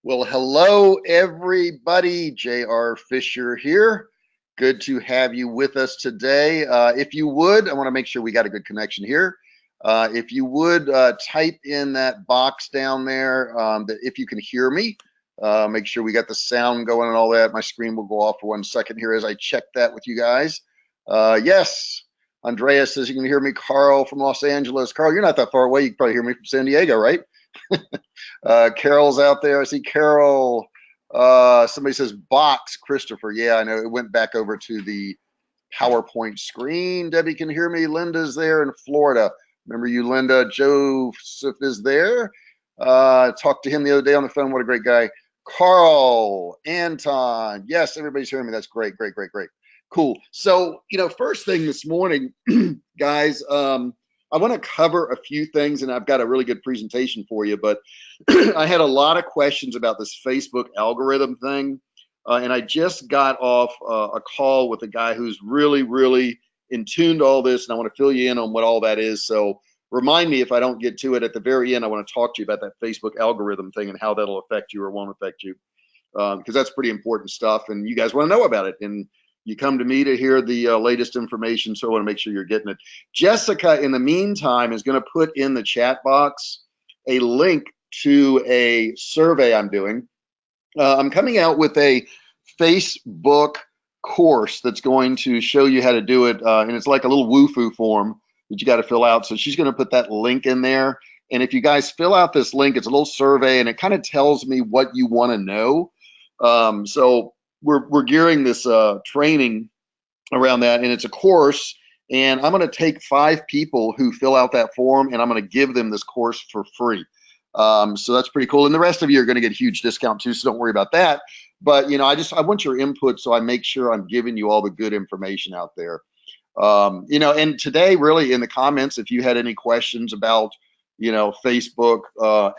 Well, hello, everybody. J.R. Fisher here. Good to have you with us today. If you would, I want to make sure we got a good connection here. If you would type in that box down there that if you can hear me, make sure we got the sound going and all that. My screen will go off for 1 second here as I check that with you guys. Yes, Andrea says you can hear me. Carl from Los Angeles. Carl, you're not that far away. You can probably hear me from San Diego, right? Carol's out there. I see Carol. Somebody says box, Christopher. Yeah, I know. It went back over to the PowerPoint screen. Debbie can hear me. Linda's there in Florida. Remember you, Linda. Joseph is there. Talked to him the other day on the phone. What a great guy. Carl, Anton. Yes, everybody's hearing me. That's great, great, great, great. Cool. So, first thing this morning, guys, I want to cover a few things, and I've got a really good presentation for you, but I had a lot of questions about this Facebook algorithm thing, and I just got off a call with a guy who's really, really in tune to all this, and I want to fill you in on what all that is. So remind me if I don't get to it at the very end. I want to talk to you about that Facebook algorithm thing and how that'll affect you or won't affect you, because that's pretty important stuff, and you guys want to know about it. And you come to me to hear the latest information, so I want to make sure you're getting it. Jessica, in the meantime, is going to put in the chat box a link to a survey I'm doing. I'm coming out with a Facebook course that's going to show you how to do it, and it's like a little woo-foo form that you got to fill out. So she's going to put that link in there. And if you guys fill out this link, it's a little survey, and it kind of tells me what you want to know. So we're gearing this training around that, and it's a course, and I'm going to take 5 people who fill out that form, and I'm going to give them this course for free. So that's pretty cool, and the rest of you are going to get a huge discount too, so don't worry about that. But I want your input, so I make sure I'm giving you all the good information out there. And today, really, in the comments, if you had any questions about Facebook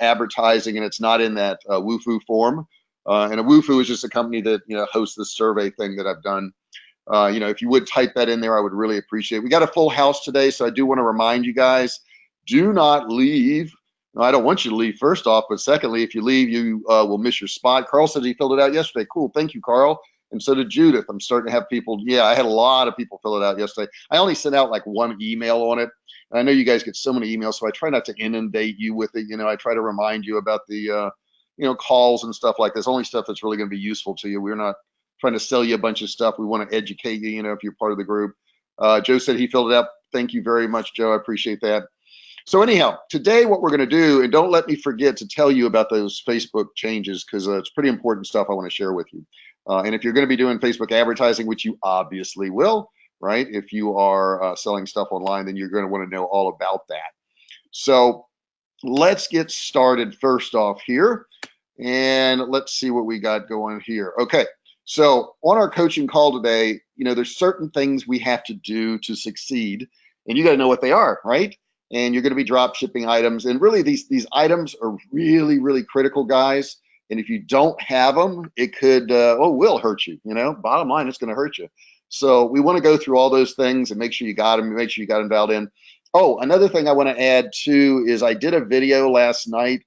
advertising, and it's not in that woo-foo form, and a woo-foo is just a company that hosts this survey thing that I've done. If you would type that in there, I would really appreciate it. We got a full house today, so I do want to remind you guys, do not leave. No, I don't want you to leave, first off, but secondly, if you leave, you will miss your spot. Carl said he filled it out yesterday. Cool. Thank you, Carl. And so did Judith. I'm starting to have people. Yeah, I had a lot of people fill it out yesterday. I only sent out like 1 email on it. And I know you guys get so many emails, so I try not to inundate you with it. I try to remind you about the, calls and stuff like this. Only stuff that's really going to be useful to you. We're not trying to sell you a bunch of stuff. We want to educate you, if you're part of the group. Joe said he filled it out. Thank you very much, Joe. I appreciate that. So anyhow, today what we're going to do, and don't let me forget to tell you about those Facebook changes, because it's pretty important stuff I want to share with you. And if you're going to be doing Facebook advertising, which you obviously will, right? If you are selling stuff online, then you're going to want to know all about that. So let's get started first off here. And let's see what we got going here. Okay. So on our coaching call today, there's certain things we have to do to succeed, and you got to know what they are, right? And you're going to be drop shipping items, and really these items are really, really critical, guys. And if you don't have them, it could will hurt you. Bottom line, it's going to hurt you. So we want to go through all those things and make sure you got them, make sure you got them dialed in. Oh, another thing I want to add too is I did a video last night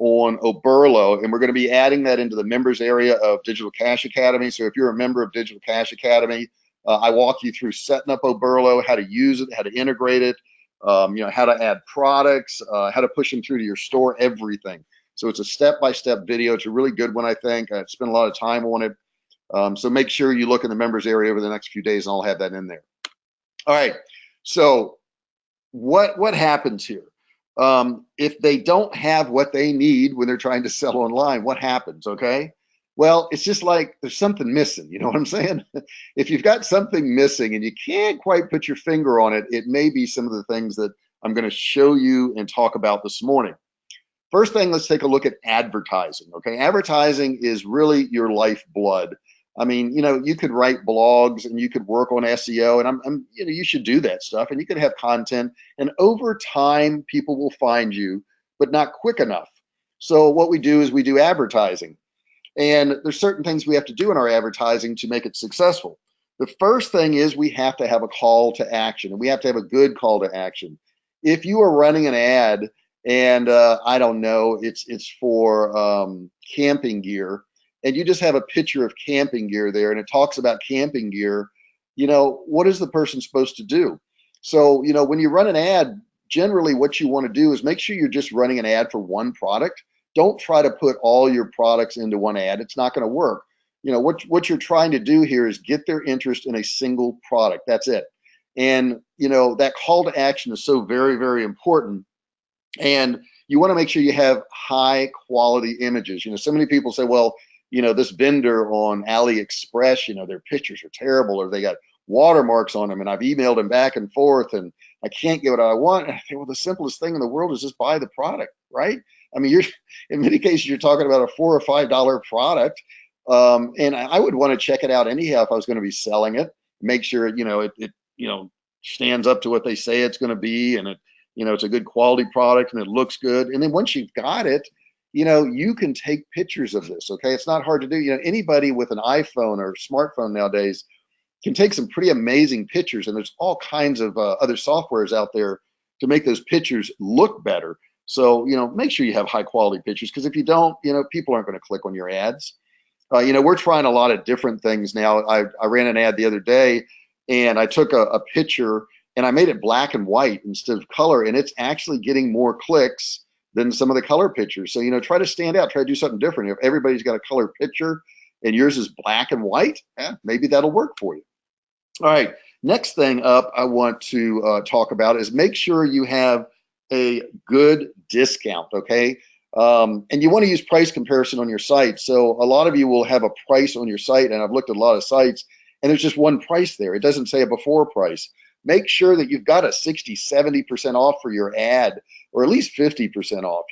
on Oberlo, and we're going to be adding that into the members area of Digital Cash Academy. So if you're a member of Digital Cash Academy, I walk you through setting up Oberlo, how to use it, how to integrate it, how to add products, how to push them through to your store, everything. So it's a step-by-step video. It's a really good one, I think. I spent a lot of time on it. So make sure you look in the members area over the next few days, and I'll have that in there. All right. So what happens here? If they don't have what they need when they're trying to sell online, what happens? Okay. Well, it's just like there's something missing. You know what I'm saying? If you've got something missing and you can't quite put your finger on it, it may be some of the things that I'm going to show you and talk about this morning. First thing, let's take a look at advertising. Okay. Advertising is really your lifeblood. I mean, you could write blogs and you could work on SEO, and you should do that stuff, and you could have content, and over time, people will find you, but not quick enough. So what we do is we do advertising, and there's certain things we have to do in our advertising to make it successful. The first thing is we have to have a call to action, and we have to have a good call to action. If you are running an ad and I don't know, it's for camping gear, and you just have a picture of camping gear there, and it talks about camping gear. What is the person supposed to do? So, when you run an ad, generally what you want to do is make sure you're just running an ad for one product. Don't try to put all your products into one ad. It's not going to work. What you're trying to do here is get their interest in a single product. That's it. And that call to action is so very, very important. And you want to make sure you have high quality images. So many people say, well, this vendor on AliExpress, their pictures are terrible, or they got watermarks on them, and I've emailed them back and forth, and I can't get what I want. And I think, well, the simplest thing in the world is just buy the product, right? I mean, in many cases, you're talking about a $4 or $5 product. And I would want to check it out anyhow if I was going to be selling it. Make sure, it stands up to what they say it's going to be, and it's a good quality product and it looks good. And then once you've got it, you can take pictures of this. Okay, it's not hard to do. Anybody with an iPhone or smartphone nowadays can take some pretty amazing pictures, and there's all kinds of other softwares out there to make those pictures look better. So make sure you have high quality pictures, because if you don't, people aren't going to click on your ads. We're trying a lot of different things now. I ran an ad the other day, and I took a picture and I made it black and white instead of color, and it's actually getting more clicks than some of the color pictures. So try to stand out, try to do something different. If everybody's got a color picture and yours is black and white, maybe that'll work for you. All right, next thing up I want to talk about is make sure you have a good discount, okay? And you want to use price comparison on your site. So a lot of you will have a price on your site, and I've looked at a lot of sites, and there's just one price there. It doesn't say a before price. Make sure that you've got a 60, 70% off for your ad, or at least 50% off,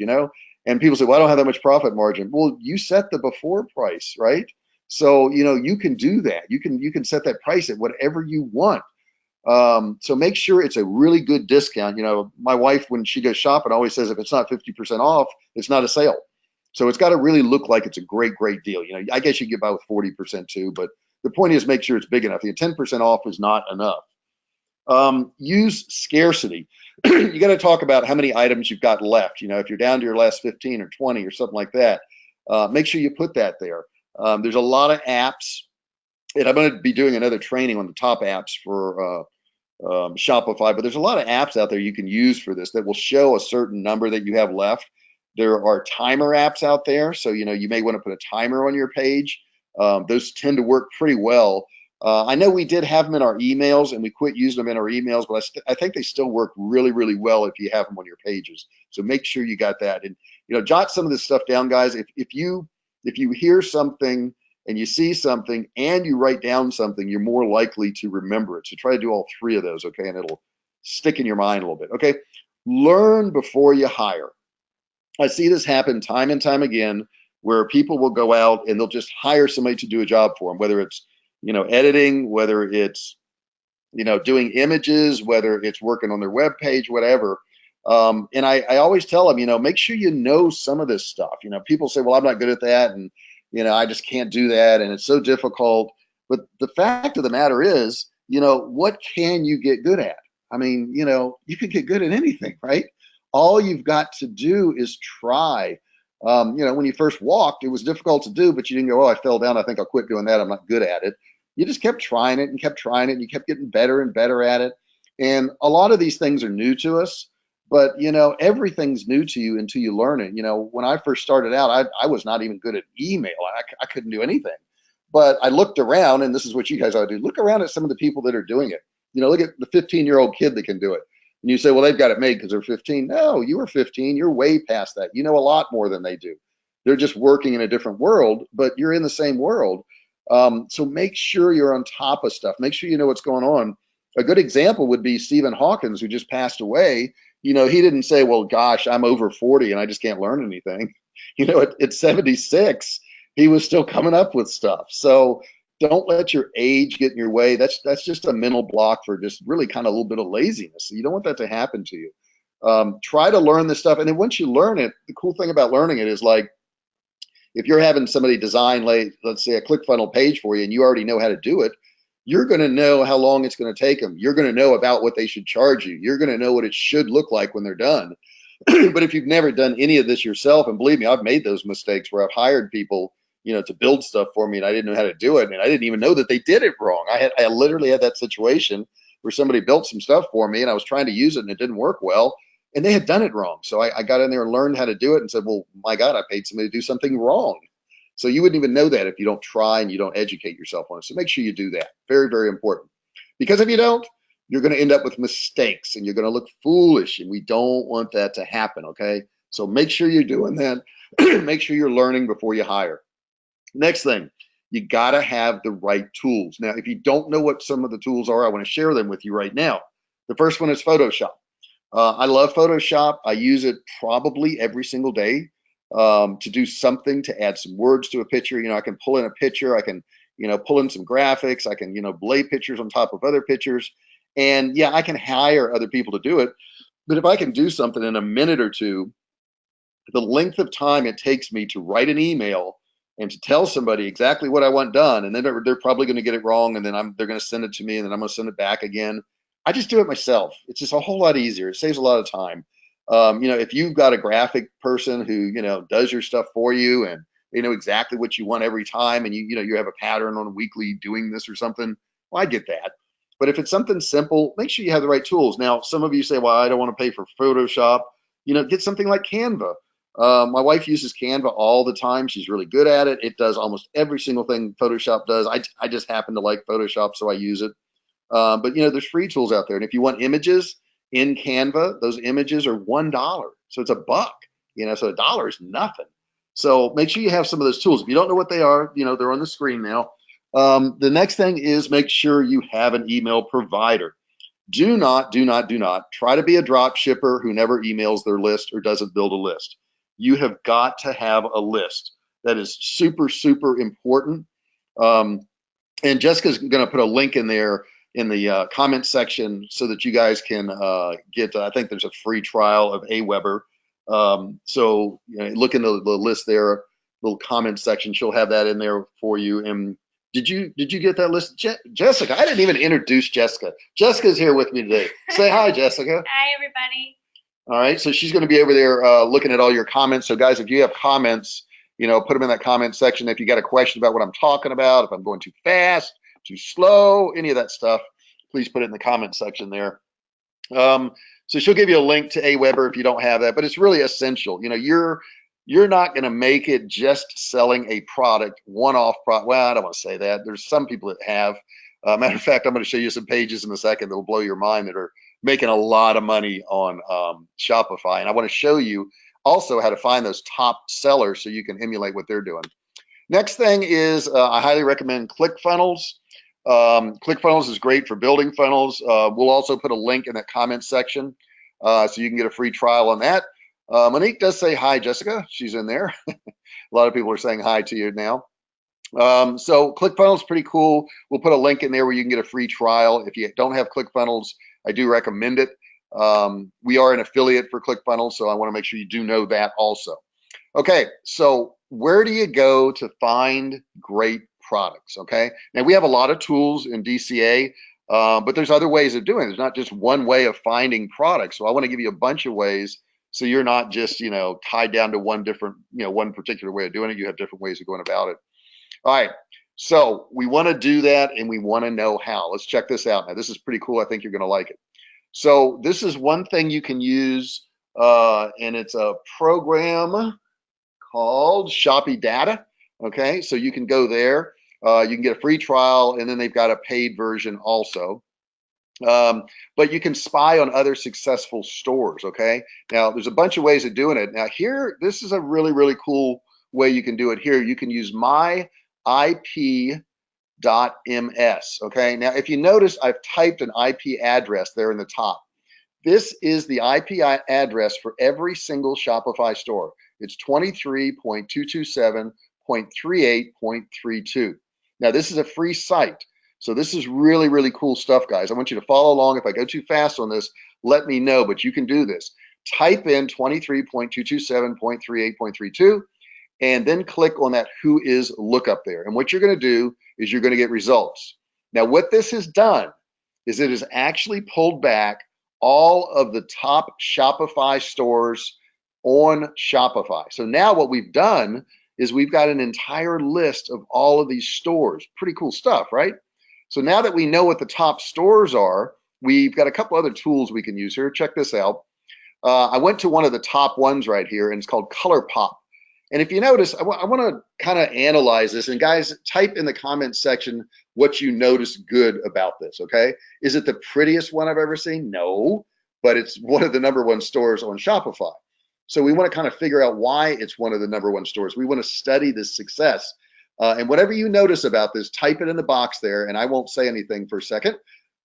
And people say, well, I don't have that much profit margin. Well, you set the before price, right? So, you can do that. You can set that price at whatever you want. So make sure it's a really good discount. My wife, when she goes shopping, always says if it's not 50% off, it's not a sale. So it's got to really look like it's a great, great deal. I guess you get by with 40% too, but the point is make sure it's big enough. The 10% off is not enough. Use scarcity. You got to talk about how many items you've got left. If you're down to your last 15 or 20 or something like that, make sure you put that there. There's a lot of apps, and I'm going to be doing another training on the top apps for Shopify, but there's a lot of apps out there you can use for this that will show a certain number that you have left. There are timer apps out there, so you may want to put a timer on your page. Those tend to work pretty well. I know we did have them in our emails, and we quit using them in our emails, but I think they still work really, really well if you have them on your pages. So make sure you got that, and jot some of this stuff down, guys. If you hear something and you see something and you write down something, you're more likely to remember it. So try to do all three of those, okay? And it'll stick in your mind a little bit, okay? Learn before you hire. I see this happen time and time again, where people will go out and they'll just hire somebody to do a job for them, whether it's editing, whether it's doing images, whether it's working on their web page, whatever. And I always tell them, make sure you know some of this stuff. People say, well, I'm not good at that, and I just can't do that, and it's so difficult. But the fact of the matter is, what can you get good at? I mean, you can get good at anything, right? All you've got to do is try. When you first walked, it was difficult to do, but you didn't go, oh, I fell down, I think I'll quit doing that, I'm not good at it. You just kept trying it and kept trying it, and you kept getting better and better at it. And a lot of these things are new to us, but everything's new to you until you learn it. When I first started out, I was not even good at email. I couldn't do anything. But I looked around, and this is what you guys ought to do. Look around at some of the people that are doing it. Look at the 15-year-old kid that can do it. And you say, well, they've got it made because they're 15. No, you were 15. You're way past that. You know a lot more than they do. They're just working in a different world, but you're in the same world. So make sure you're on top of stuff. Make sure you know what's going on. A good example would be Stephen Hawkins, who just passed away. He didn't say, well, gosh, I'm over 40 and I just can't learn anything. At 76, he was still coming up with stuff. So don't let your age get in your way. That's just a mental block for just really kind of a little bit of laziness. You don't want that to happen to you. Try to learn this stuff. And then once you learn it, the cool thing about learning it is, like, if you're having somebody design, let's say, a ClickFunnels page for you, and you already know how to do it, you're going to know how long it's going to take them. You're going to know about what they should charge you. You're going to know what it should look like when they're done. But if you've never done any of this yourself, and believe me, I've made those mistakes where I've hired people, to build stuff for me, and I didn't know how to do it, and I didn't even know that they did it wrong. I literally had that situation where somebody built some stuff for me, and I was trying to use it, and it didn't work well, and they had done it wrong. So I got in there and learned how to do it, and said, well, my God, I paid somebody to do something wrong. So you wouldn't even know that if you don't try and you don't educate yourself on it. So make sure you do that. Very, very important. Because if you don't, you're going to end up with mistakes and you're going to look foolish, and we don't want that to happen. Okay. So make sure you're doing that. Make sure you're learning before you hire. Next thing, you got to have the right tools. Now, if you don't know what some of the tools are, I want to share them with you right now. The first one is Photoshop. I love Photoshop. I use it probably every single day to do something, to add some words to a picture. I can pull in a picture. I can, pull in some graphics. I can, lay pictures on top of other pictures. And yeah, I can hire other people to do it. But if I can do something in a minute or two, the length of time it takes me to write an email and to tell somebody exactly what I want done, and then they're probably going to get it wrong, and then they're going to send it to me, and then I'm going to send it back again. I just do it myself. It's just a whole lot easier. It saves a lot of time. If you've got a graphic person who does your stuff for you, and they know exactly what you want every time, and you have a pattern on a weekly doing this or something, well, I get that. But if it's something simple, make sure you have the right tools. Now, some of you say, well, I don't want to pay for Photoshop. Get something like Canva. My wife uses Canva all the time. She's really good at it. It does almost every single thing Photoshop does. I just happen to like Photoshop, so I use it. But there's free tools out there. And if you want images in Canva, those images are $1. So it's $1. So $1 is nothing. So make sure you have some of those tools. If you don't know what they are, they're on the screen now. The next thing is make sure you have an email provider. Do not try to be a drop shipper who never emails their list or doesn't build a list. You have got to have a list. That is super, super important. And Jessica's going to put a link in there in the comment section so that you guys can get, I think there's a free trial of Aweber. So look in the list there, little comment section. She'll have that in there for you. And did you get that list? Jessica, I didn't even introduce Jessica. Jessica's here with me today. Say hi, Jessica. Hi, everybody. All right, so she's going to be over there looking at all your comments. So guys, if you have comments, put them in that comment section. If you got a question about what I'm talking about, if I'm going too fast, too slow, any of that stuff, please put it in the comment section there. So she'll give you a link to Aweber if you don't have that, but it's really essential. You're not going to make it just selling a product, one-off product. Well, I don't want to say that. There's some people that have. Matter of fact, I'm going to show you some pages in a second that will blow your mind that are making a lot of money on Shopify. And I want to show you also how to find those top sellers so you can emulate what they're doing. Next thing is I highly recommend ClickFunnels. ClickFunnels is great for building funnels. We'll also put a link in that comment section so you can get a free trial on that. Monique does say hi, Jessica. She's in there. A lot of people are saying hi to you now. So ClickFunnels is pretty cool. We'll put a link in there where you can get a free trial. If you don't have ClickFunnels, I do recommend it. We are an affiliate for ClickFunnels, so I want to make sure you do know that also. Okay, so where do you go to find great products? Okay, now we have a lot of tools in DCA, but there's other ways of doing it. There's not just one way of finding products. So I want to give you a bunch of ways so you're not just tied down to one particular way of doing it. You have different ways of going about it. All right, so we want to do that and we want to know how. Let's check this out. Now, this is pretty cool. I think you're going to like it. So this is one thing you can use, and it's a program called Shopee Data. Okay, so you can go there. You can get a free trial, and then they've got a paid version also. But you can spy on other successful stores. Okay, now there's a bunch of ways of doing it. Now here, this is a really, really cool way you can do it here. You can use my IP.ms. Okay, now if you notice, I've typed an IP address there in the top. This is the IP address for every single Shopify store. It's 23.227.38.32. Now this is a free site. So this is really, really cool stuff, guys. I want you to follow along. If I go too fast on this, let me know, but you can do this. Type in 23.227.38.32 and then click on that who is lookup there. And what you're going to do is you're going to get results. Now, what this has done is it has actually pulled back all of the top Shopify stores on Shopify. So now what we've done is we've got an entire list of all of these stores. Pretty cool stuff, right? So now that we know what the top stores are, we've got a couple other tools we can use here. Check this out. I went to one of the top ones right here, and it's called ColorPop. And if you notice, I want to kind of analyze this. And guys, type in the comments section what you notice good about this, okay? Is it the prettiest one I've ever seen? No, but it's one of the #1 stores on Shopify. So we want to kind of figure out why it's one of the #1 stores. We want to study this success. And whatever you notice about this, type it in the box there, and I won't say anything for a second.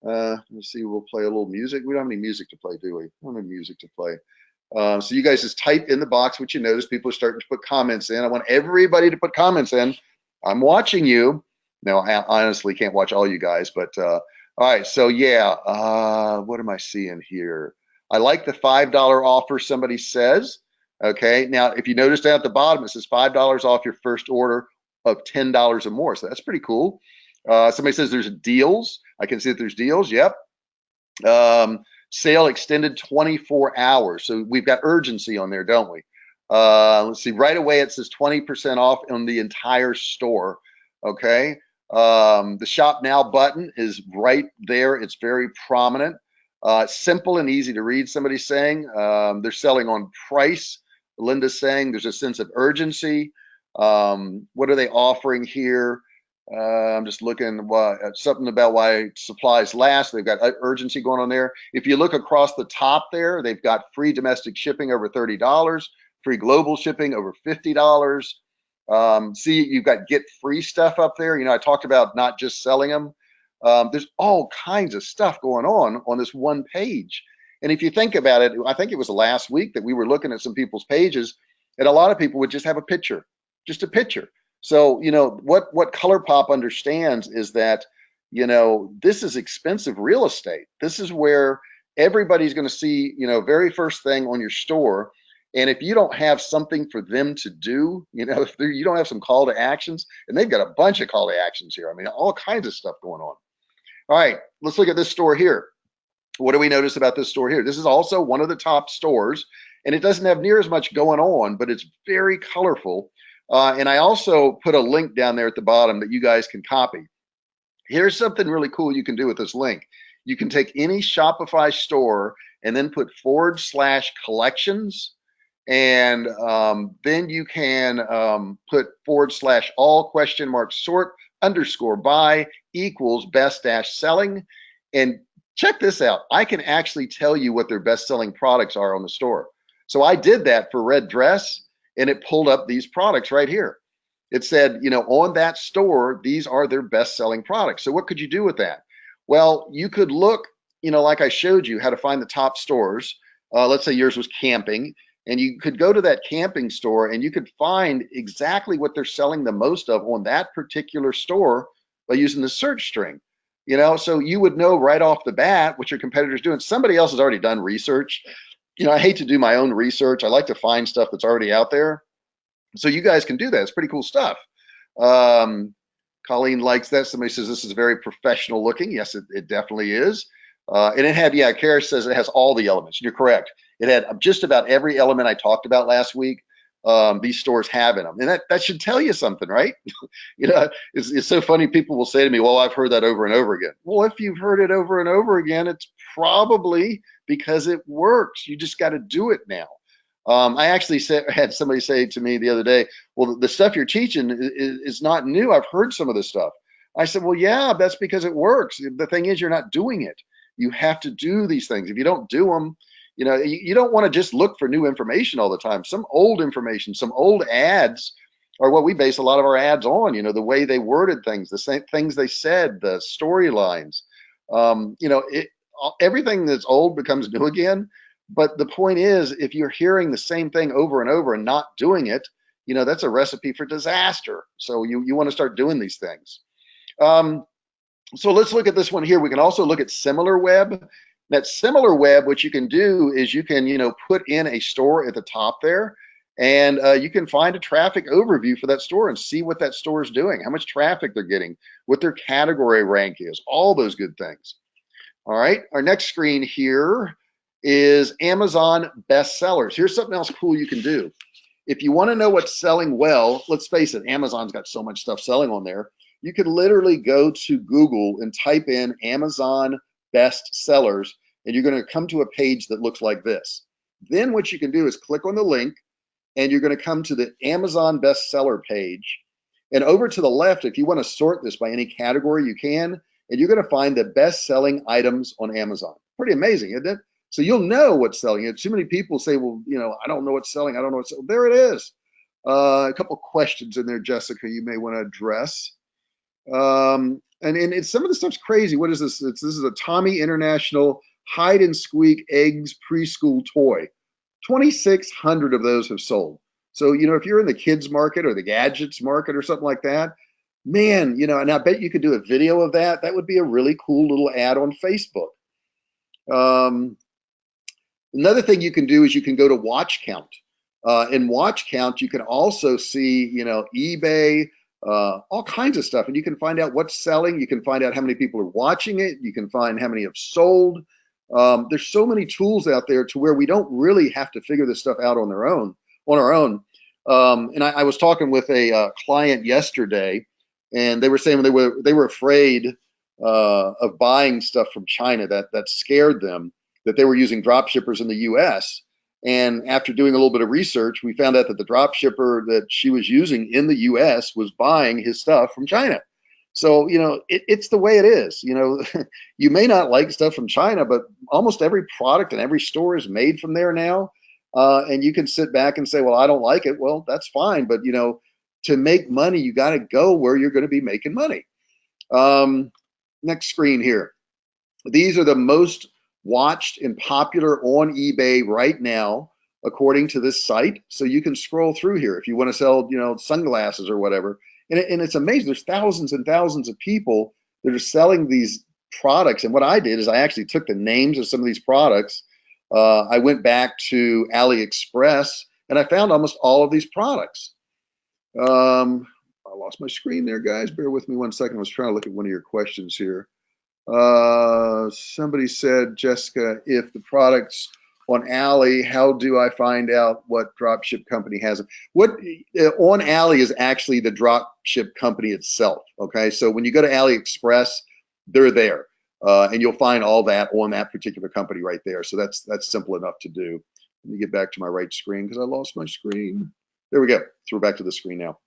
Let's see, we'll play a little music. We don't have any music to play, do we? We don't have music to play. So you guys just type in the box what you notice. People are starting to put comments in. I want everybody to put comments in. I'm watching you. No, I honestly can't watch all you guys, but all right. So yeah, what am I seeing here? I like the $5 offer, somebody says. Okay, now if you notice down at the bottom, it says $5 off your first order of $10 or more. So that's pretty cool. Somebody says there's deals. I can see that there's deals. Yep. Sale extended 24 hours. So we've got urgency on there, don't we? Let's see. Right away, it says 20% off on the entire store. Okay. The Shop Now button is right there. It's very prominent. Simple and easy to read, somebody's saying. They're selling on price. Linda's saying there's a sense of urgency. What are they offering here? I'm just looking at something about why supplies last. They've got urgency going on there. If you look across the top there, they've got free domestic shipping over $30, free global shipping over $50. See, you've got get free stuff up there. You know, I talked about not just selling them. There's all kinds of stuff going on this one page. And if you think about it, I think it was last week that we were looking at some people's pages, and a lot of people would just have a picture, just a picture. So, you know, what ColorPop understands is that, you know, this is expensive real estate. This is where everybody's going to see, you know, very first thing on your store. And if you don't have something for them to do, you know, if you don't have some call to actions, and they've got a bunch of call to actions here. I mean, all kinds of stuff going on. All right, let's look at this store here. What do we notice about this store here? This is also one of the top stores, and it doesn't have near as much going on, but it's very colorful. And I also put a link down there at the bottom that you guys can copy. Here's something really cool you can do with this link. You can take any Shopify store and then put /collections, and then you can put /all ? Sort _ by = best-selling. And check this out. I can actually tell you what their best-selling products are on the store. So I did that for Red Dress, and it pulled up these products right here. It said, you know, on that store, these are their best-selling products. So what could you do with that? Well, you could look, you know, like I showed you how to find the top stores. Let's say yours was camping, and you could go to that camping store and you could find exactly what they're selling the most of on that particular store by using the search string. You know, so you would know right off the bat what your competitor's doing. Somebody else has already done research. You know, I hate to do my own research. I like to find stuff that's already out there. So you guys can do that. It's pretty cool stuff. Colleen likes that. Somebody says this is very professional looking. Yes, it definitely is. And it had, yeah, Kara says it has all the elements. You're correct. It had just about every element I talked about last week. These stores have in them. And that should tell you something, right? You know, it's so funny. People will say to me, well, I've heard that over and over again. Well, if you've heard it over and over again, it's probably because it works. You just got to do it now. I actually had somebody say to me the other day, well, the stuff you're teaching is not new. I've heard some of this stuff. I said, well, yeah, that's because it works. The thing is, you're not doing it. You have to do these things. If you don't do them, you know, you don't want to just look for new information all the time. Some old information, some old ads are what we base a lot of our ads on, you know, the way they worded things, the same things they said, the storylines. You know, everything that's old becomes new again. But the point is, if you're hearing the same thing over and over and not doing it, you know, that's a recipe for disaster. So you want to start doing these things. So let's look at this one here. We can also look at SimilarWeb. That SimilarWeb, what you can do is you can, you know, put in a store at the top there, and you can find a traffic overview for that store and see what that store is doing, how much traffic they're getting, what their category rank is, all those good things. All right, our next screen here. is Amazon bestsellers. Here's something else cool you can do. If you want to know what's selling well, let's face it, Amazon's got so much stuff selling on there. You could literally go to Google and type in Amazon best sellers, and you're going to come to a page that looks like this. Then what you can do is click on the link, and you're going to come to the Amazon bestseller page. And over to the left, if you want to sort this by any category, you can, and you're going to find the best selling items on Amazon. Pretty amazing, isn't it? So you'll know what's selling. Too many people say, well, I don't know what's selling. I don't know what's selling. There it is. A couple questions in there, Jessica, you may want to address. And some of the stuff's crazy. What is this? This is a Tommy International hide and squeak eggs preschool toy. 2,600 of those have sold. So, if you're in the kids market or the gadgets market or something like that, man, and I bet you could do a video of that. That would be a really cool little ad on Facebook. Another thing you can do is you can go to watch count. In watch count, you can also see, eBay, all kinds of stuff, and you can find out what's selling. You can find out how many people are watching it. You can find how many have sold. There's so many tools out there to where we don't really have to figure this stuff out on our own. And I was talking with a client yesterday, and they were saying they were afraid of buying stuff from China, that scared them, that they were using drop shippers in the U.S. And after doing a little bit of research, we found out that the drop shipper that she was using in the U.S. was buying his stuff from China. So, it's the way it is. You may not like stuff from China, but almost every product in every store is made from there now. And you can sit back and say, well, I don't like it. Well, that's fine. But, to make money, you got to go where you're going to be making money. Next screen here. These are the most watched and popular on eBay right now, according to this site. So you can scroll through here if you want to sell, sunglasses or whatever. And it's amazing. There's thousands and thousands of people that are selling these products. And what I did is I actually took the names of some of these products. I went back to AliExpress and I found almost all of these products. I lost my screen there, guys. Bear with me one second. I was trying to look at one of your questions here. Somebody said, Jessica, if the product's on Ali, how do I find out what dropship company has it? On Ali is actually the dropship company itself. Okay, so when you go to AliExpress, they're there, and you'll find all that on that particular company right there. So that's simple enough to do. Let me get back to my right screen because I lost my screen. There we go. So we're back to the screen now.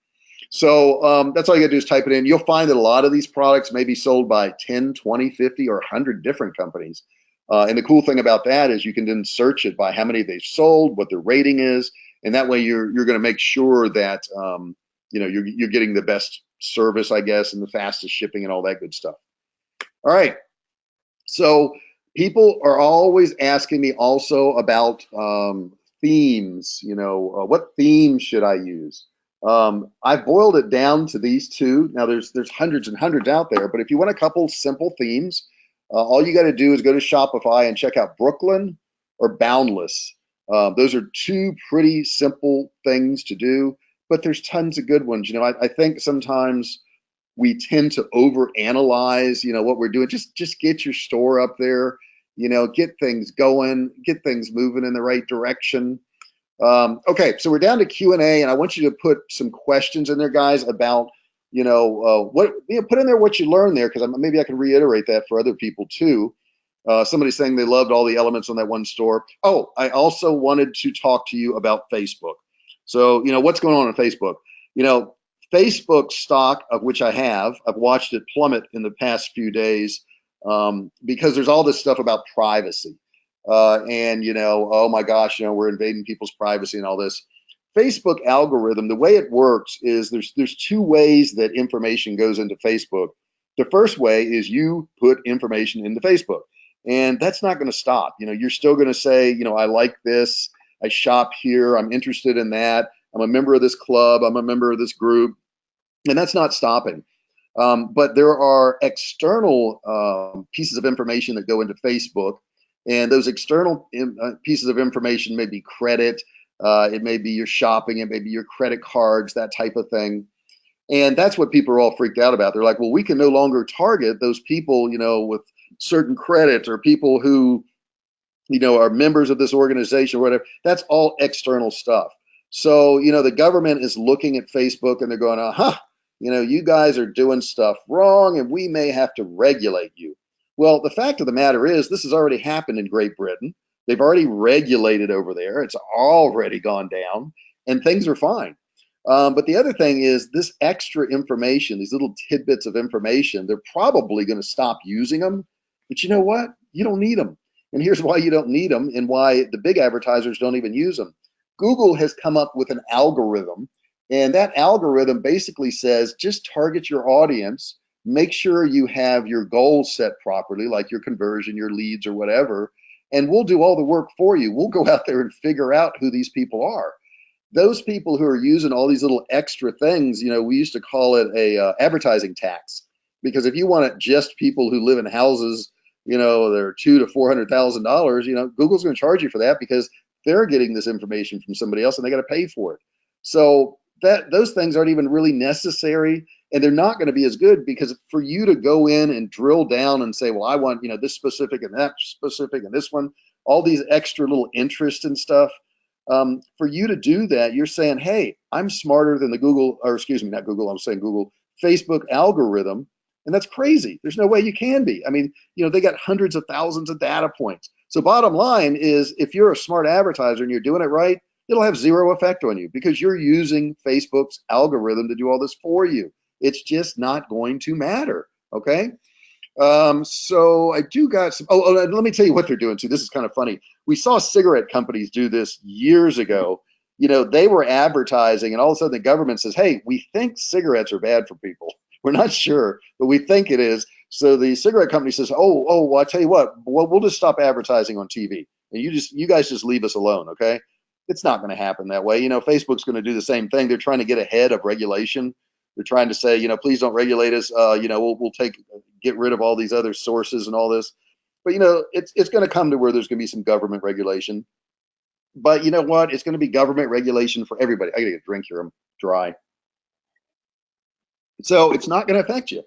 So that's all you gotta do is type it in. You'll find that a lot of these products may be sold by 10, 20, 50, or 100 different companies. And the cool thing about that is you can then search it by how many they've sold, what their rating is, and that way you're gonna make sure that you're getting the best service, I guess, and the fastest shipping and all that good stuff. All right. So people are always asking me also about themes. What theme should I use? I've boiled it down to these two. Now there's hundreds and hundreds out there, but if you want a couple simple themes, all you got to do is go to Shopify and check out Brooklyn or Boundless. Those are two pretty simple things to do, but there's tons of good ones. I think sometimes we tend to overanalyze, what we're doing. Just get your store up there, get things going, get things moving in the right direction. Okay, so we're down to Q&A, and I want you to put some questions in there, guys, about put in there what you learned there, because maybe I can reiterate that for other people too. Somebody's saying they loved all the elements on that one store. Oh, I also wanted to talk to you about Facebook. So what's going on Facebook? Facebook stock, of which I've watched it plummet in the past few days because there's all this stuff about privacy. Oh my gosh, we're invading people's privacy and all this. Facebook algorithm, the way it works is there's two ways that information goes into Facebook. The first way is you put information into Facebook, and that's not going to stop. You're still going to say, I like this, I shop here, I'm interested in that, I'm a member of this club, I'm a member of this group, and that's not stopping. But there are external pieces of information that go into Facebook. And those external pieces of information may be credit, it may be your shopping, it may be your credit cards, that type of thing. And that's what people are all freaked out about. They're like, well, we can no longer target those people, with certain credit, or people who are members of this organization or whatever. That's all external stuff. So, the government is looking at Facebook and they're going, you guys are doing stuff wrong and we may have to regulate you. Well, the fact of the matter is, this has already happened in Great Britain. They've already regulated over there. It's already gone down and things are fine. But the other thing is this extra information, these little tidbits of information, they're probably going to stop using them. But you know what? You don't need them. And here's why you don't need them and why the big advertisers don't even use them. Google has come up with an algorithm, and that algorithm basically says just target your audience, make sure you have your goals set properly, like your conversion, your leads, or whatever, and we'll do all the work for you. We'll go out there and figure out who these people are. Those people who are using all these little extra things, we used to call it a advertising tax, because if you want it just people who live in houses, they're $200,000 to $400,000, Google's going to charge you for that because they're getting this information from somebody else and they got to pay for it. So those things aren't even really necessary, and they're not going to be as good, because for you to go in and drill down and say, well, I want this specific and that specific and this one, all these extra little interest and stuff. For you to do that, you're saying, hey, I'm smarter than the Google, or excuse me, not Google, I'm saying Google, Facebook algorithm. And that's crazy. There's no way you can be. I mean, they got hundreds of thousands of data points. So bottom line is, if you're a smart advertiser and you're doing it right, it'll have zero effect on you because you're using Facebook's algorithm to do all this for you. It's just not going to matter. Okay. So I do got some, let me tell you what they're doing too. This is kind of funny. We saw cigarette companies do this years ago. They were advertising and all of a sudden the government says, hey, we think cigarettes are bad for people. We're not sure, but we think it is. So the cigarette company says, well, I tell you what, we'll just stop advertising on TV and you guys just leave us alone. Okay. It's not going to happen that way. Facebook's going to do the same thing. They're trying to get ahead of regulation. They're trying to say, please don't regulate us. We'll get rid of all these other sources and all this. But it's going to come to where there's going to be some government regulation. But you know what? It's going to be government regulation for everybody. I got to get a drink here. I'm dry. So it's not going to affect you.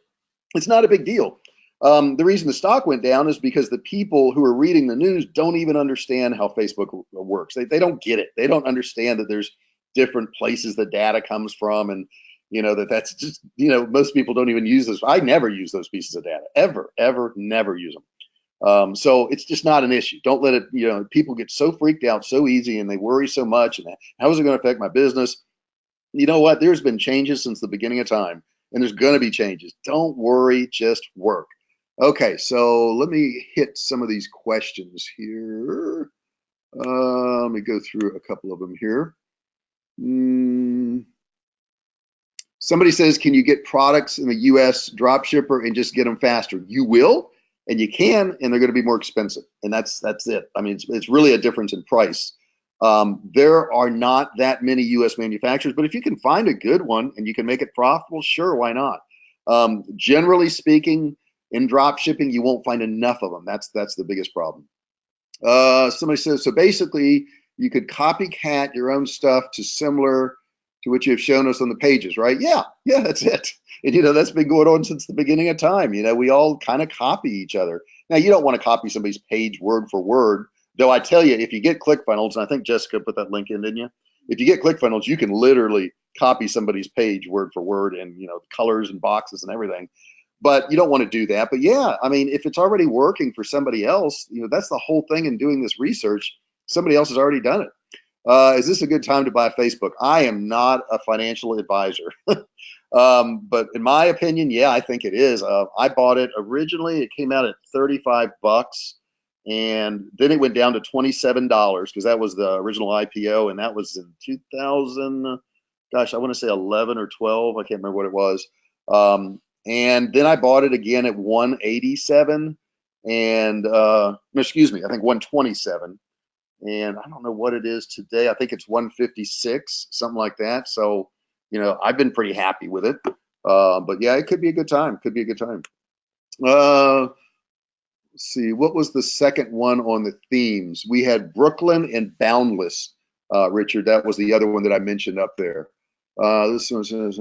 It's not a big deal. The reason the stock went down is because the people who are reading the news don't even understand how Facebook works. They don't get it. They don't understand that there's different places the data comes from, and that's just most people don't even use this. I never use those pieces of data ever, never use them. So it's just not an issue. Don't let it. People get so freaked out so easy, and they worry so much. And how is it going to affect my business? You know what? There's been changes since the beginning of time, and there's going to be changes. Don't worry, just work. Okay, so let me hit some of these questions here. Let me go through a couple of them here. Somebody says, can you get products in the US dropshipper and just get them faster? You will, and you can, and they're going to be more expensive. And that's it. I mean, it's really a difference in price. There are not that many US manufacturers, but if you can find a good one and you can make it profitable, sure, why not? Generally speaking, in drop shipping, you won't find enough of them. That's the biggest problem. Somebody says, so basically you could copycat your own stuff to similar to what you have shown us on the pages, right? Yeah, that's it. And that's been going on since the beginning of time. We all kind of copy each other. Now, you don't want to copy somebody's page word for word, though I tell you, if you get ClickFunnels, and I think Jessica put that link in, didn't you? If you get ClickFunnels, you can literally copy somebody's page word for word, and colors and boxes and everything. But you don't want to do that. But yeah, I mean, if it's already working for somebody else, that's the whole thing in doing this research. Somebody else has already done it. Is this a good time to buy Facebook? I am not a financial advisor. But in my opinion, yeah, I think it is. I bought it originally. It came out at $35, and then it went down to $27 because that was the original IPO, and that was in 2000. Gosh, I want to say 11 or 12. I can't remember what it was. And then I bought it again at 187, and excuse me, I think 127. And I don't know what it is today. I think it's 156, something like that. So, I've been pretty happy with it. But yeah, it could be a good time. Could be a good time. Let's see, what was the second one on the themes? We had Brooklyn and Boundless, Richard. That was the other one that I mentioned up there. This one says,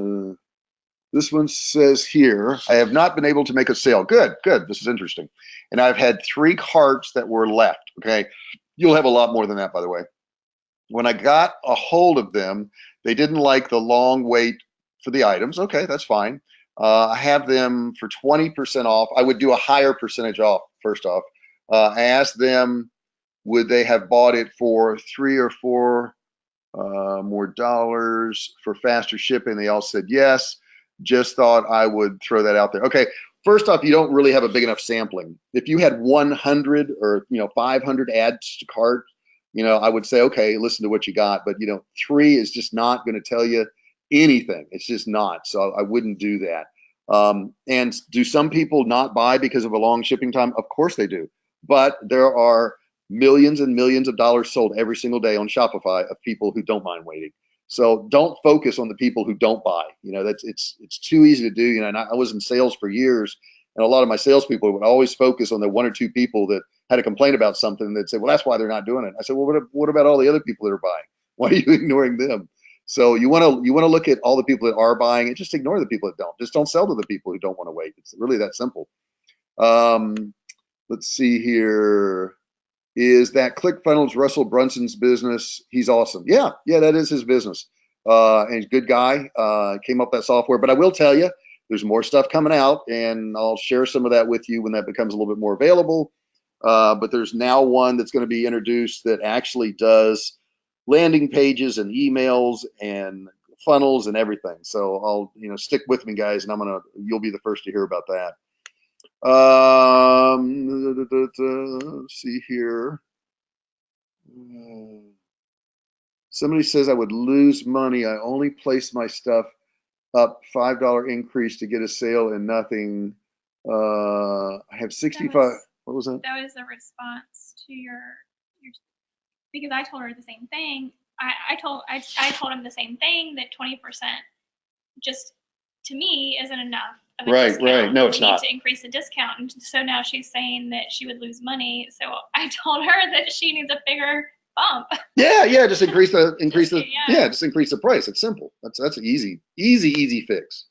This one says here, I have not been able to make a sale. Good, good. This is interesting. And I've had 3 carts that were left. Okay. You'll have a lot more than that, by the way. When I got a hold of them, they didn't like the long wait for the items. Okay, that's fine. I have them for 20% off. I would do a higher percentage off, first off. I asked them, would they have bought it for 3 or 4 more dollars for faster shipping? They all said yes. Just thought I would throw that out there. Okay, first off, you don't really have a big enough sampling. If you had 100 or 500 adds to cart, I would say, okay, listen to what you got. But 3 is just not going to tell you anything. It's just not. So I wouldn't do that. And do some people not buy because of a long shipping time? Of course they do. But there are millions and millions of dollars sold every single day on Shopify of people who don't mind waiting. So don't focus on the people who don't buy. That's it's too easy to do. And I was in sales for years, and a lot of my salespeople would always focus on the 1 or 2 people that had a complaint about something, and they'd say, well, that's why they're not doing it. I said, well, what about all the other people that are buying? Why are you ignoring them? So you want to look at all the people that are buying and just ignore the people that don't. Just don't sell to the people who don't want to wait. It's really that simple. Let's see here. Is that ClickFunnels Russell Brunson's business? He's awesome. Yeah, that is his business. And he's a good guy. Came up with that software. But I will tell you, there's more stuff coming out, and I'll share some of that with you when that becomes a little bit more available. But there's now one that's going to be introduced that actually does landing pages and emails and funnels and everything. So I'll stick with me, guys, and you'll be the first to hear about that. Let's see here. Somebody says I would lose money. I only placed my stuff up $5 increase to get a sale and nothing. I have 65. What was that? That was a response to your because I told her the same thing. I told him the same thing, that 20% just to me isn't enough of a discount. Right. No, it's not. To increase the discount, and so now she's saying that she would lose money. So I told her that she needs a bigger bump. Yeah. Just increase the price. It's simple. That's an easy fix.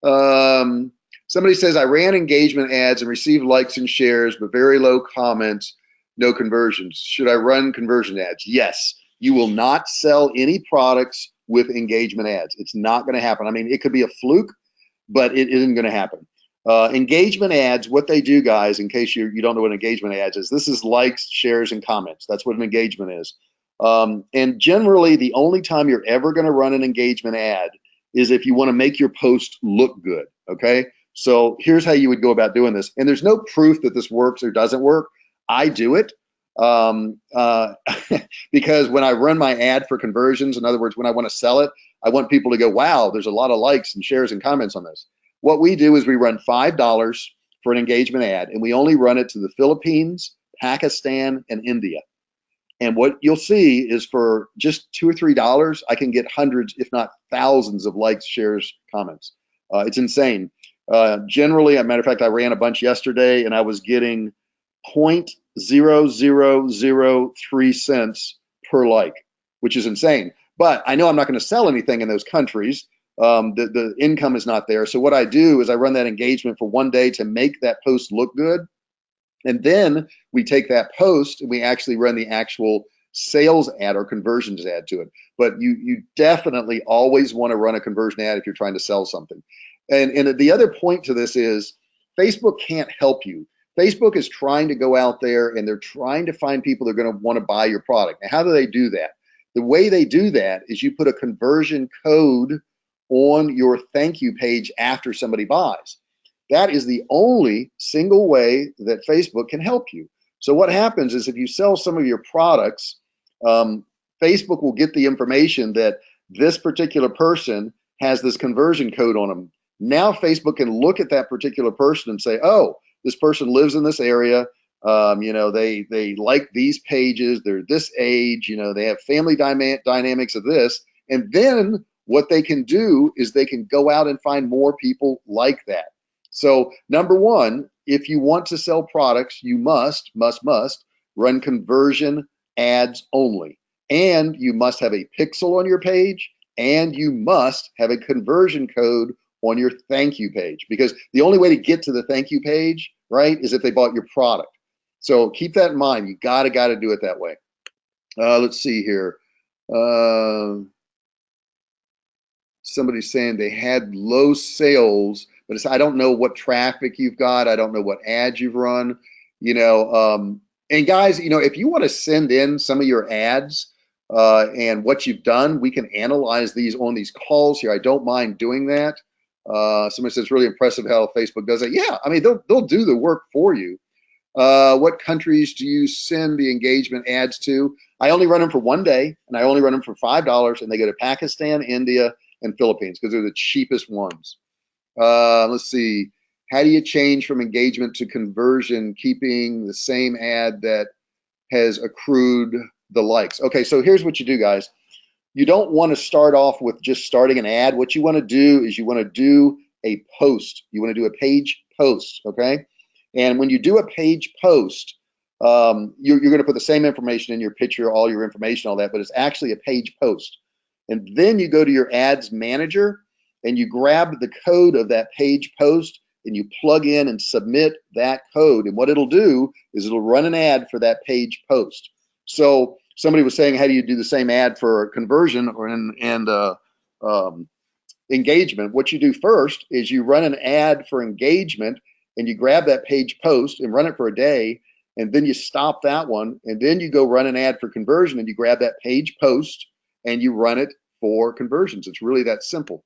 Somebody says I ran engagement ads and received likes and shares, but very low comments, no conversions. Should I run conversion ads? Yes. You will not sell any products with engagement ads. It's not going to happen. I mean, it could be a fluke, but it isn't going to happen. Engagement ads, what they do, guys, in case you don't know what engagement ads is, this is likes, shares, and comments. That's what an engagement is. And generally, the only time you're ever going to run an engagement ad is if you want to make your post look good, okay? So here's how you would go about doing this. And there's no proof that this works or doesn't work. I do it because when I run my ad for conversions, in other words, when I want to sell it, I want people to go, wow, there's a lot of likes and shares and comments on this. What we do is we run $5 for an engagement ad, and we only run it to the Philippines, Pakistan, and India. And what you'll see is for just $2 or $3, I can get hundreds, if not thousands, of likes, shares, comments. It's insane. Generally, as a matter of fact, I ran a bunch yesterday, and I was getting 0.0003 cents per like, which is insane. But I know I'm not going to sell anything in those countries. The income is not there. So what I do is I run that engagement for 1 day to make that post look good. And then we take that post and we actually run the actual sales ad or conversions ad to it. But you definitely always want to run a conversion ad if you're trying to sell something. And the other point to this is Facebook can't help you. Facebook is trying to go out there and they're trying to find people that are going to want to buy your product. Now, how do they do that? The way they do that is you put a conversion code on your thank you page after somebody buys. That is the only single way that Facebook can help you. So what happens is if you sell some of your products, Facebook will get the information that this particular person has this conversion code on them. Now Facebook can look at that particular person and say, oh, this person lives in this area. They like these pages. They're this age. They have family dynamics of this. And then what they can do is they can go out and find more people like that. So number one, if you want to sell products, you must run conversion ads only. And you must have a pixel on your page, and you must have a conversion code on your thank you page, because the only way to get to the thank you page, right, is if they bought your product. So keep that in mind. You gotta do it that way. Let's see here. Somebody's saying they had low sales, but I don't know what traffic you've got. I don't know what ads you've run. And guys, if you want to send in some of your ads and what you've done, we can analyze these on these calls here. I don't mind doing that. Somebody says it's really impressive how Facebook does it. Yeah, I mean, they'll do the work for you. What countries do you send the engagement ads to? I only run them for 1 day, and I only run them for $5, and they go to Pakistan, India, and Philippines because they're the cheapest ones. Let's see. How do you change from engagement to conversion, keeping the same ad that has accrued the likes? Okay, so here's what you do, guys. You don't want to start off with just starting an ad. What you want to do is you want to do a post. You want to do a page post, okay? And when you do a page post, you're going to put the same information in your picture, all your information, all that, but it's actually a page post. And then you go to your ads manager and you grab the code of that page post and you plug in and submit that code. And what it'll do is it'll run an ad for that page post. So somebody was saying, how do you do the same ad for conversion or engagement? What you do first is you run an ad for engagement and you grab that page post and run it for a day, and then you stop that one, and then you go run an ad for conversion and you grab that page post and you run it for conversions. It's really that simple.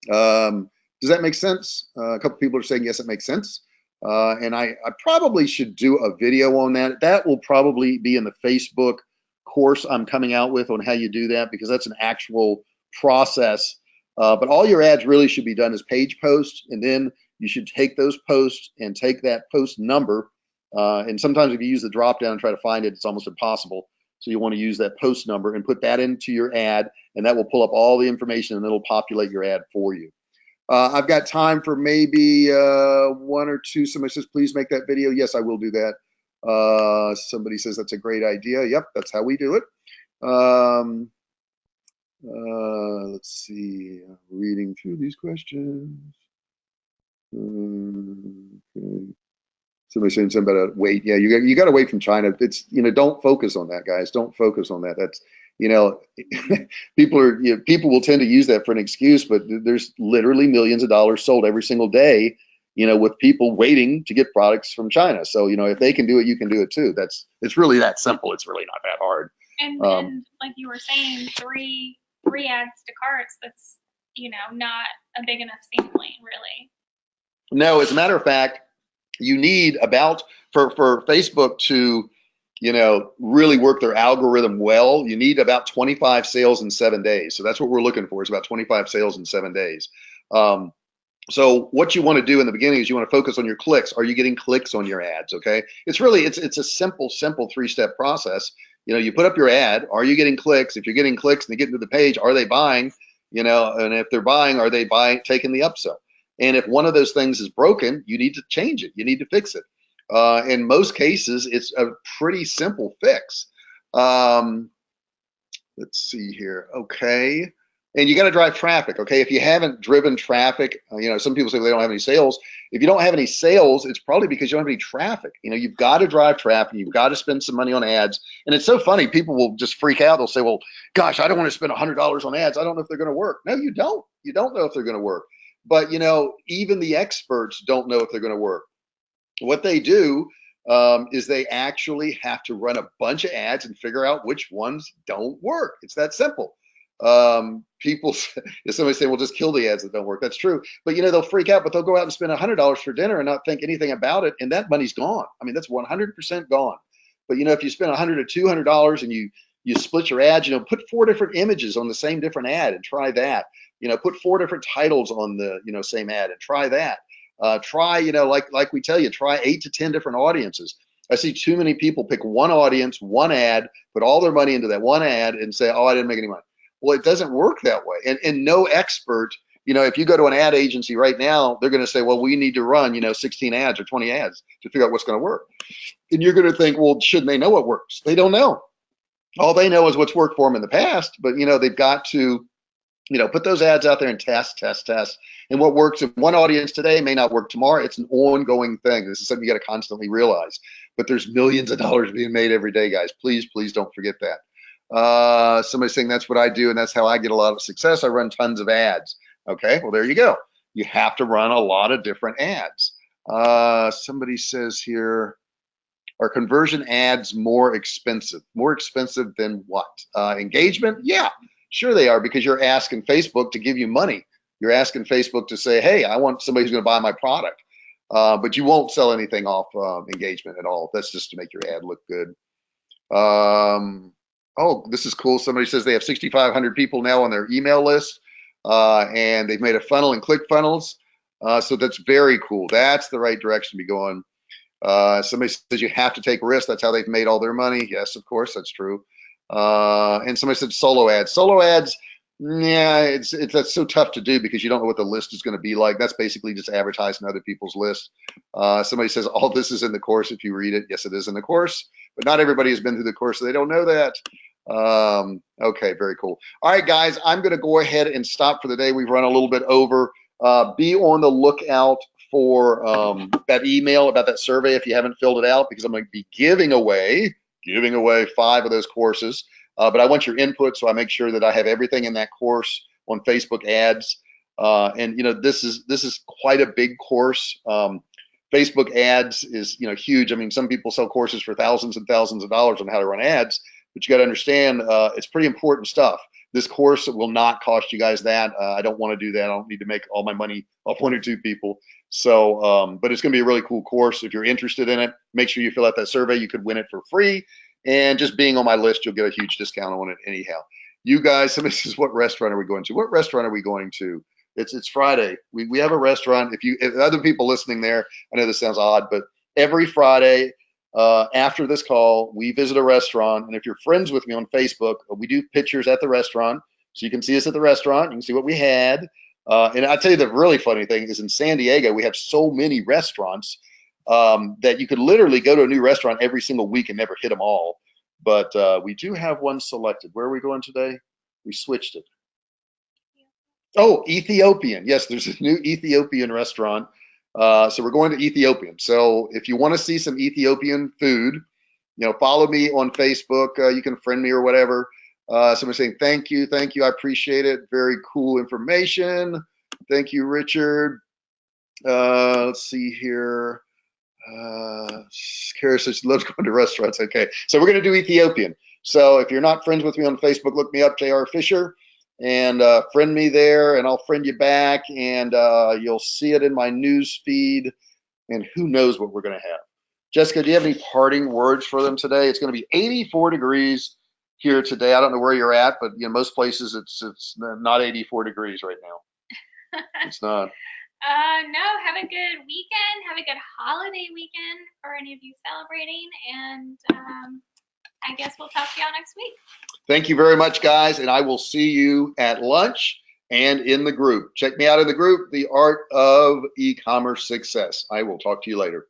Does that make sense? A couple people are saying yes, it makes sense. And I probably should do a video on that. That will probably be in the Facebook course I'm coming out with on how you do that, because that's an actual process. But all your ads really should be done as page posts, and then you should take those posts and take that post number. And sometimes if you use the drop down and try to find it, it's almost impossible. So you want to use that post number and put that into your ad, and that will pull up all the information and it'll populate your ad for you. I've got time for maybe one or two. Somebody says, please make that video. Yes, I will do that. Somebody says that's a great idea. Yep, that's how we do it. Let's see, I'm reading through these questions. Okay. Somebody saying something about wait. Yeah, you got to wait from China. It's, don't focus on that, guys. Don't focus on that. That's, people will tend to use that for an excuse, but there's literally millions of dollars sold every single day, with people waiting to get products from China. So, if they can do it, you can do it too. It's really that simple. It's really not that hard. And like you were saying, three ads to carts, that's, not a big enough sampling, really. No, as a matter of fact, you need about, for Facebook to, really work their algorithm well, you need about 25 sales in 7 days. So that's what we're looking for, is about 25 sales in 7 days. So what you want to do in the beginning is you want to focus on your clicks. Are you getting clicks on your ads? Okay. It's a simple 3-step process. You put up your ad. Are you getting clicks? If you're getting clicks and they get into the page, are they buying? And if they're buying, are they taking the upsell? And if one of those things is broken, you need to change it. You need to fix it. In most cases, it's a pretty simple fix. Let's see here. Okay. And you got to drive traffic. Okay. If you haven't driven traffic, some people say they don't have any sales. If you don't have any sales, it's probably because you don't have any traffic. You've got to drive traffic. You've got to spend some money on ads. And it's so funny. People will just freak out. They'll say, well, gosh, I don't want to spend $100 on ads. I don't know if they're going to work. No, you don't. You don't know if they're going to work. But, even the experts don't know if they're going to work. What they do is they actually have to run a bunch of ads and figure out which ones don't work. It's that simple. People, if somebody say, well, just kill the ads that don't work. That's true. But, they'll freak out, but they'll go out and spend $100 for dinner and not think anything about it. And that money's gone. I mean, that's 100% gone. But, if you spend $100 or $200 and you split your ads, put 4 different images on the same different ad and try that. Put 4 different titles on the, same ad and try that. Try, like we tell you, try 8 to 10 different audiences. I see too many people pick one audience, one ad, put all their money into that one ad and say, oh, I didn't make any money. Well, it doesn't work that way. And no expert, if you go to an ad agency right now, they're going to say, well, we need to run, 16 ads or 20 ads to figure out what's going to work. And you're going to think, well, shouldn't they know what works? They don't know. All they know is what's worked for them in the past, but they've got to Put those ads out there and test, test, test. And what works in one audience today may not work tomorrow. It's an ongoing thing. This is something you got to constantly realize. But there's millions of dollars being made every day, guys. Please, please don't forget that. Somebody's saying that's what I do, and that's how I get a lot of success. I run tons of ads. Okay, well, there you go. You have to run a lot of different ads. Somebody says here, are conversion ads more expensive? More expensive than what? Engagement? Yeah, sure they are, because you're asking Facebook to give you money. You're asking Facebook to say, hey, I want somebody who's going to buy my product. But you won't sell anything off engagement at all. That's just to make your ad look good. Oh, this is cool. Somebody says they have 6,500 people now on their email list, and they've made a funnel and ClickFunnels. So that's very cool. That's the right direction to be going. Somebody says you have to take risks. That's how they've made all their money. Yes, of course, that's true. And somebody said solo ads. Solo ads, yeah, that's so tough to do because you don't know what the list is going to be like. That's basically just advertising other people's lists. Somebody says all this is in the course if you read it. Yes, it is in the course, but not everybody has been through the course, so they don't know that. Okay, very cool. All right, guys, I'm going to go ahead and stop for the day. We've run a little bit over. Be on the lookout for that email about that survey if you haven't filled it out, because I'm going to be giving away 5 of those courses. But I want your input, so I make sure that I have everything in that course on Facebook ads. And this is quite a big course. Facebook ads is huge. I mean, some people sell courses for thousands and thousands of dollars on how to run ads, but you got to understand it's pretty important stuff. This course will not cost you guys that. I don't want to do that. I don't need to make all my money off 1 or 2 people. So, but it's going to be a really cool course. If you're interested in it, make sure you fill out that survey. You could win it for free. And just being on my list, you'll get a huge discount on it anyhow. You guys, somebody says, what restaurant are we going to? What restaurant are we going to? It's Friday. We have a restaurant. If other people listening there, I know this sounds odd, but every Friday after this call, we visit a restaurant. And if you're friends with me on Facebook, we do pictures at the restaurant. So you can see us at the restaurant. You can see what we had. And I tell you, the really funny thing is in San Diego, we have so many restaurants that you could literally go to a new restaurant every single week and never hit them all. But we do have one selected. Where are we going today? We switched it. Oh, Ethiopian. Yes, there's a new Ethiopian restaurant. So we're going to Ethiopian. So if you want to see some Ethiopian food, follow me on Facebook. You can friend me or whatever. Somebody saying, thank you. I appreciate it. Very cool information. Thank you, Richard. Let's see here. Kara says she loves going to restaurants. Okay, so we're going to do Ethiopian. So if you're not friends with me on Facebook, look me up, J.R. Fisher, and friend me there, and I'll friend you back, and you'll see it in my news feed, and who knows what we're going to have. Jessica, do you have any parting words for them today? It's going to be 84 degrees here today. I don't know where you're at, but most places it's not 84 degrees right now. It's not. No, have a good weekend. Have a good holiday weekend for any of you celebrating. And I guess we'll talk to y'all next week. Thank you very much, guys. And I will see you at lunch and in the group. Check me out in the group, The Art of E-Commerce Success. I will talk to you later.